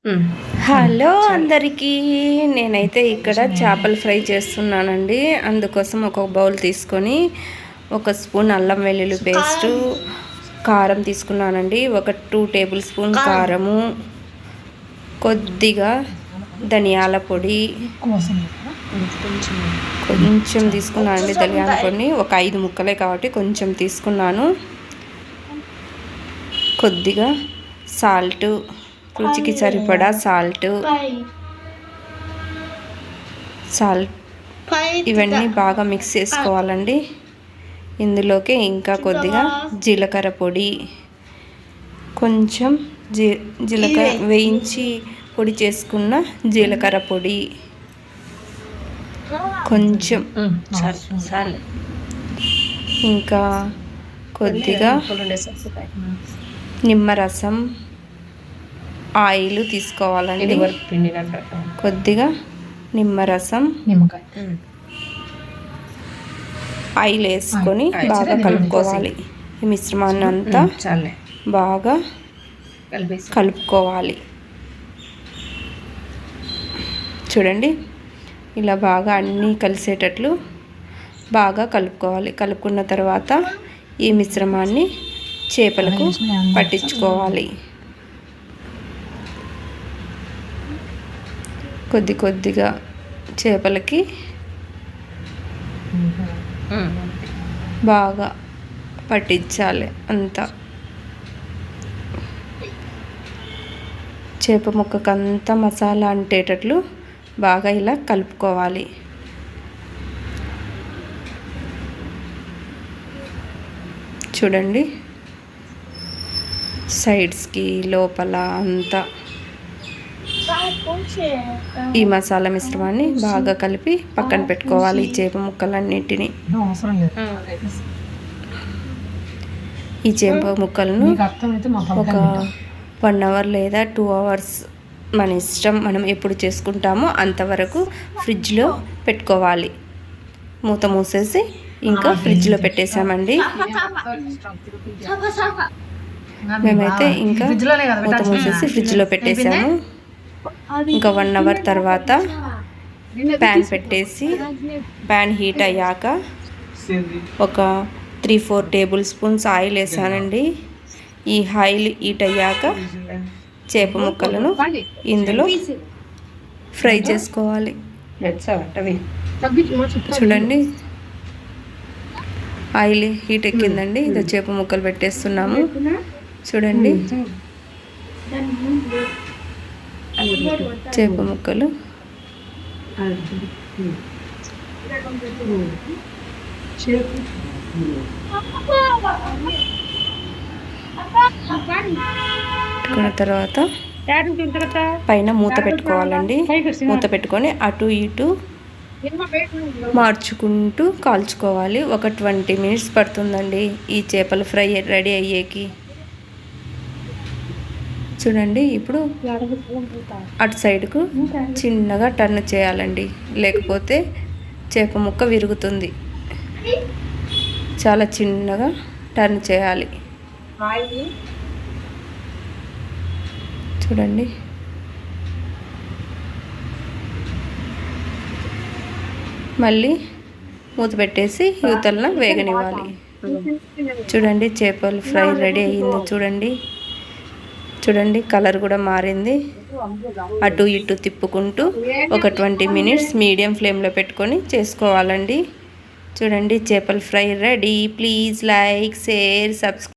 Hello అందరికీ, నేనైతే ఇక్కడ చేపల ఫ్రై చేస్తున్నానండి. అందుకోసం ఒక బౌల్ తీసుకొని 1 స్పూన్ అల్లం వెల్లుల్లి పేస్టు, కారం తీసుకున్నానండి. ఒక 2 టేబుల్ స్పూన్ కారము, కొద్దిగా ధనియాల పొడి కొంచెం తీసుకున్నానండి. ధనియాల పొడిని ఒక 5 ముక్కలే కాబట్టి కొంచెం తీసుకున్నాను. కొద్దిగా సాల్ట్, రుచికి సరిపడా సాల్ట్ ఇవన్నీ బాగా మిక్స్ చేసుకోవాలండి. ఇందులోకి ఇంకా కొద్దిగా జీలకర్ర పొడి, కొంచెం జీలకర్ర వేయించి పొడి చేసుకున్న జీలకర్ర పొడి, కొంచెం ఇంకా కొద్దిగా నిమ్మరసం, ఆయిల్ తీసుకోవాలండి. కొద్దిగా నిమ్మరసం, ఆయిల్ వేసుకొని బాగా కలుపుకోవాలి. ఈ మిశ్రమాన్ని అంతా బాగా కలుపుకోవాలి. చూడండి, ఇలా బాగా అన్నీ కలిసేటట్లు బాగా కలుపుకోవాలి. కలుపుకున్న తర్వాత ఈ మిశ్రమాన్ని చేపలకు పట్టించుకోవాలి. కొద్దిగా చేపలకి బాగా పట్టించాలి. అంతా చేప ముక్కకంతా మసాలా అంటేటట్లు బాగా ఇలా కలుపుకోవాలి. చూడండి, సైడ్స్కి లోపల అంతా ఈ మసాలా మిశ్రమాన్ని బాగా కలిపి పక్కన పెట్టుకోవాలి. ఈ చేప ముక్కలన్నిటిని, ఈ చేప ముక్కలను ఒక 1 అవర్ లేదా 2 అవర్స్ మన ఇష్టం, మనం ఎప్పుడు చేసుకుంటామో అంతవరకు ఫ్రిడ్జ్లో పెట్టుకోవాలి. మూత మూసేసి ఇంకా ఫ్రిడ్జ్లో పెట్టేసామండి. మేమైతే ఇంకా మూత మూసేసి ఫ్రిడ్జ్లో పెట్టేసాము. ఇంకా 1 అవర్ తర్వాత ప్యాన్ పెట్టేసి, ప్యాన్ హీట్ అయ్యాక ఒక 3-4 టేబుల్ స్పూన్స్ ఆయిల్ వేసానండి. ఈ ఆయిల్ హీట్ అయ్యాక చేప ముక్కలను ఇందులో ఫ్రై చేసుకోవాలి. చూడండి, ఆయిల్ హీట్ ఎక్కిందండి. ఇది చేప ముక్కలు పెట్టేస్తున్నాము. చూడండి, చేప ముక్కలు పెట్టుకున్న తర్వాత పైన మూత పెట్టుకోవాలండి. మూత పెట్టుకొని అటు ఇటు మార్చుకుంటూ కాల్చుకోవాలి. ఒక 20 మినిట్స్ పడుతుందండి ఈ చేపల ఫ్రై రెడీ అయ్యేకి. చూడండి, ఇప్పుడు అటు సైడ్కు చిన్నగా టర్న్ చేయాలండి, లేకపోతే చేప ముక్క విరుగుతుంది. చాలా చిన్నగా టర్న్ చేయాలి. చూడండి, మళ్ళీ మూత పెట్టేసి యువతలన వేగనివ్వాలి. చూడండి, చేపల ఫ్రై రెడీ అయ్యింది. చూడండి, కలర్ కూడా మారింది. అటు ఇటు తిప్పుకుంటూ ఒక 20 మినిట్స్ మీడియం ఫ్లేమ్లో పెట్టుకొని చేసుకోవాలండి. చూడండి, చేపల fry ready. Please like, share, subscribe.